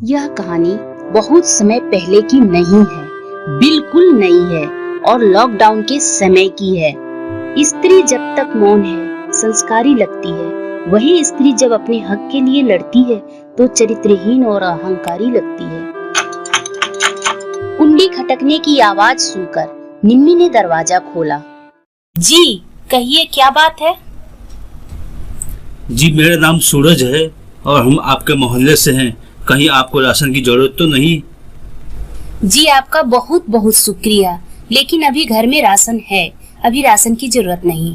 यह कहानी बहुत समय पहले की नहीं है, बिल्कुल नई है और लॉकडाउन के समय की है। स्त्री जब तक मौन है, संस्कारी लगती है। वही स्त्री जब अपने हक के लिए लड़ती है तो चरित्रहीन और अहंकारी लगती है। कुंडी खटकने की आवाज सुनकर निम्मी ने दरवाजा खोला। जी कहिए, क्या बात है? जी मेरा नाम सूरज है और हम आपके मोहल्ले से हैं। कहीं आपको राशन की जरूरत तो नहीं? जी आपका बहुत बहुत शुक्रिया, लेकिन अभी घर में राशन है, अभी राशन की जरूरत नहीं।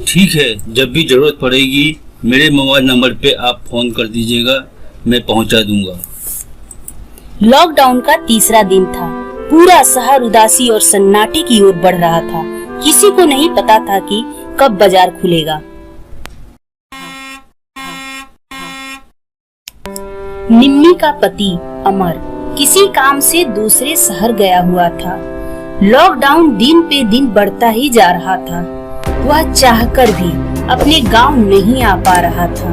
ठीक है, जब भी जरूरत पड़ेगी मेरे मोबाइल नंबर पे आप फोन कर दीजिएगा, मैं पहुंचा दूंगा। लॉकडाउन का तीसरा दिन था। पूरा शहर उदासी और सन्नाटे की ओर बढ़ रहा था। किसी को नहीं पता था कि कब बाजार खुलेगा। निम्मी का पति अमर किसी काम से दूसरे शहर गया हुआ था। लॉकडाउन दिन पे दिन बढ़ता ही जा रहा था। वह चाहकर भी अपने गांव नहीं आ पा रहा था।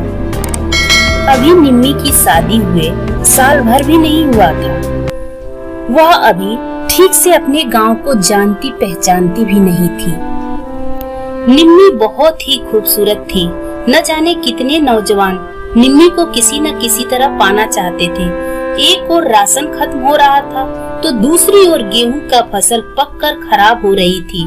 अभी निम्मी की शादी हुए साल भर भी नहीं हुआ था। वह अभी ठीक से अपने गांव को जानती पहचानती भी नहीं थी। निम्मी बहुत ही खूबसूरत थी। न जाने कितने नौजवान निम्मी को किसी न किसी तरह पाना चाहते थे। एक ओर राशन खत्म हो रहा था तो दूसरी ओर गेहूं का फसल पककर खराब हो रही थी।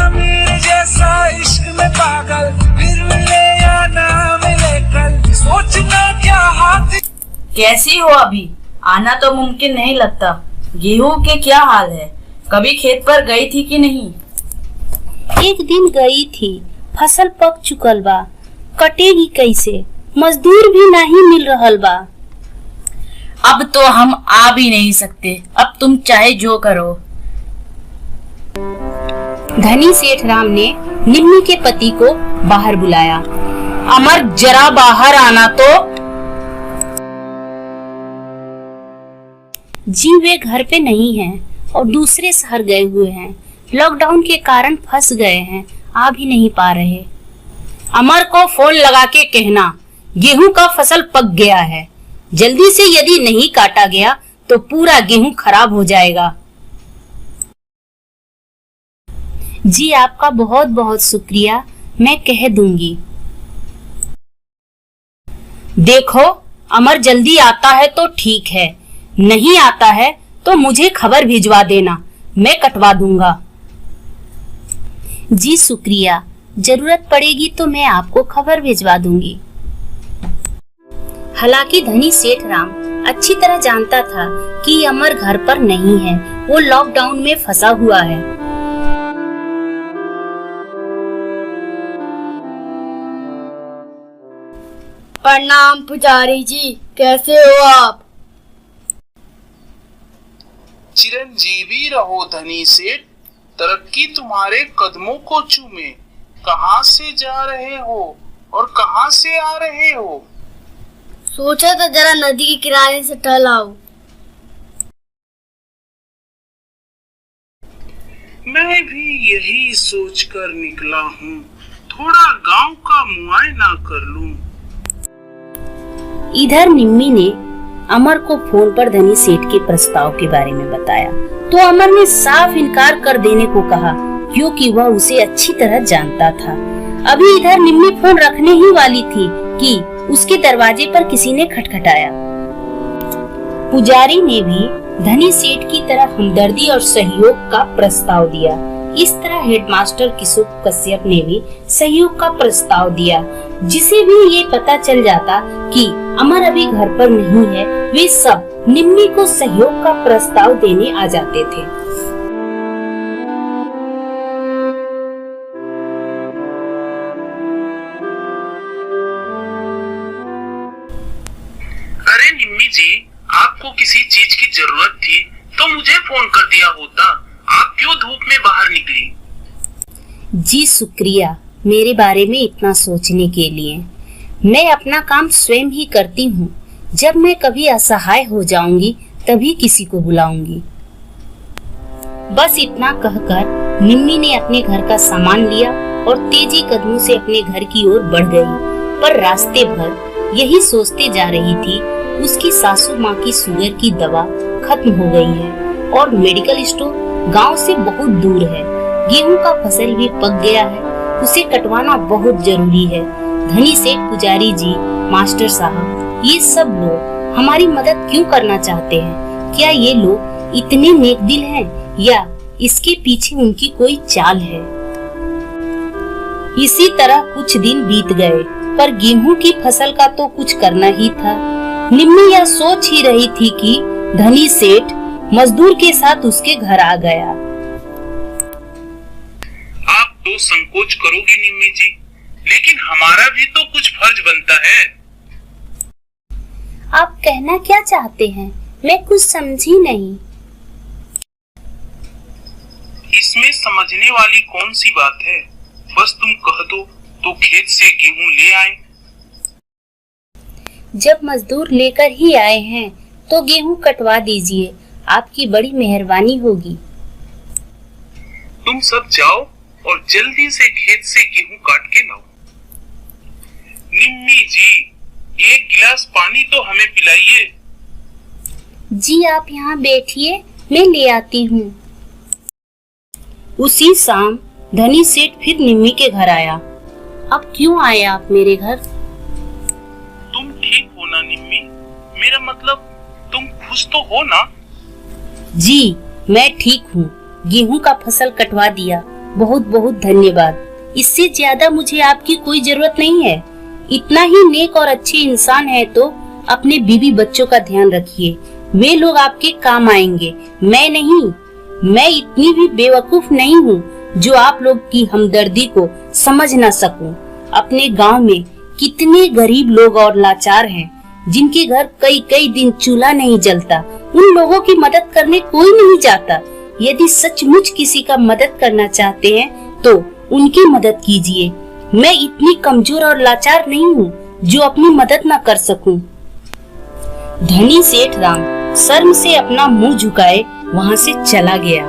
मेरे जैसा इश्क में पागल फिर मिले या ना मिले कल, सोचना क्या हाथ। कैसी हो अभी? आना तो मुमकिन नहीं लगता। गेहूं के क्या हाल है? कभी खेत पर गई थी कि नहीं? एक दिन गई थी, फसल पक चुकल बा, कटेगी कैसे? मजदूर भी नहीं मिल रहल बा। अब तो हम आ भी नहीं सकते। अब तुम चाहे जो करो। धनी सेठ राम ने निम्मी के पति को बाहर बुलाया। अमर जरा बाहर आना तो। जी वे घर पे नहीं हैं और दूसरे शहर गए हुए हैं। लॉकडाउन के कारण फंस गए हैं, आ भी नहीं पा रहे। अमर को फोन लगा के कहना गेहूं का फसल पक गया है। जल्दी से यदि नहीं काटा गया तो पूरा गेहूं खराब हो जाएगा। जी आपका बहुत बहुत शुक्रिया, मैं कह दूंगी। देखो, अमर जल्दी आता है तो ठीक है, नहीं आता है तो मुझे खबर भिजवा देना, मैं कटवा दूंगा। जी शुक्रिया, जरूरत पड़ेगी तो मैं आपको खबर भिजवा दूंगी। हालांकि धनी सेठ राम अच्छी तरह जानता था कि अमर घर पर नहीं है, वो लॉकडाउन में फंसा हुआ है। प्रणाम पुजारी जी, कैसे हो आप? चिरंजीवी रहो धनी सेठ, तरक्की तुम्हारे कदमों को चूमे। कहाँ से जा रहे हो और कहाँ से आ रहे हो? सोचा था जरा नदी के किनारे से टहल आऊं। मैं भी यही सोचकर निकला हूँ, थोड़ा गांव का मुआयना कर लूं। इधर निम्मी ने अमर को फोन पर धनी सेठ के प्रस्ताव के बारे में बताया तो अमर ने साफ इनकार कर देने को कहा, क्योंकि वह उसे अच्छी तरह जानता था। अभी इधर निम्मी फोन रखने ही वाली थी कि उसके दरवाजे पर किसी ने खटखटाया। पुजारी ने भी धनी सेठ की तरह हमदर्दी और सहयोग का प्रस्ताव दिया। इस तरह हेडमास्टर किशोर कश्यप ने भी सहयोग का प्रस्ताव दिया। जिसे भी ये पता चल जाता कि अमर अभी घर पर नहीं है, वे सब निम्मी को सहयोग का प्रस्ताव देने आ जाते थे। अरे निम्मी जी, आपको किसी चीज की जरूरत थी तो मुझे फोन कर दिया होता। आप क्यों धूप में बाहर निकली? जी शुक्रिया मेरे बारे में इतना सोचने के लिए। मैं अपना काम स्वयं ही करती हूँ। जब मैं कभी असहाय हो जाऊंगी तभी किसी को बुलाऊंगी। बस इतना कहकर निम्मी ने अपने घर का सामान लिया और तेजी कदमों से अपने घर की ओर बढ़ गई। पर रास्ते भर यही सोचते जा रही थी, उसकी सासू माँ की शुगर की दवा खत्म हो गई है और मेडिकल स्टोर गांव से बहुत दूर है। गेहूं का फसल भी पक गया है, उसे कटवाना बहुत जरूरी है। धनी सेठ, पुजारी जी, मास्टर साहब, ये सब लोग हमारी मदद क्यों करना चाहते हैं? क्या ये लोग इतने नेक दिल हैं या इसके पीछे उनकी कोई चाल है? इसी तरह कुछ दिन बीत गए, पर गेहूं की फसल का तो कुछ करना ही था। निम्मी यह सोच ही रही थी कि धनी सेठ मजदूर के साथ उसके घर आ गया। आप तो संकोच करोगी निम्मी जी, लेकिन हमारा भी तो कुछ फर्ज बनता है। आप कहना क्या चाहते हैं? मैं कुछ समझी नहीं। इसमें समझने वाली कौन सी बात है? बस तुम कह दो तो खेत से गेहूं ले आए। जब मजदूर लेकर ही आए हैं तो गेहूं कटवा दीजिए, आपकी बड़ी मेहरबानी होगी। तुम सब जाओ और जल्दी से खेत से गेहूं काट के लाओ। निम्मी जी, एक गिलास पानी तो हमें पिलाइए। जी आप यहाँ बैठिए, मैं ले आती हूँ। उसी शाम धनी सेठ फिर निम्मी के घर आया। अब क्यों आए आप मेरे घर? तुम ठीक हो ना निम्मी? मेरा मतलब तुम खुश तो हो ना? जी मैं ठीक हूँ, गेहूं का फसल कटवा दिया, बहुत बहुत धन्यवाद। इससे ज्यादा मुझे आपकी कोई जरूरत नहीं है। इतना ही नेक और अच्छे इंसान है तो अपने बीवी बच्चों का ध्यान रखिए, वे लोग आपके काम आएंगे, मैं नहीं। मैं इतनी भी बेवकूफ नहीं हूँ जो आप लोग की हमदर्दी को समझ ना सकूं। अपने गांव में कितने गरीब लोग और लाचार हैं जिनके घर कई कई दिन चूल्हा नहीं जलता, उन लोगों की मदद करने कोई नहीं जाता। यदि सचमुच किसी का मदद करना चाहते हैं तो उनकी मदद कीजिए। मैं इतनी कमजोर और लाचार नहीं हूँ जो अपनी मदद न कर सकूं। धनी सेठ राम शर्म से अपना मुंह झुकाए वहाँ से चला गया।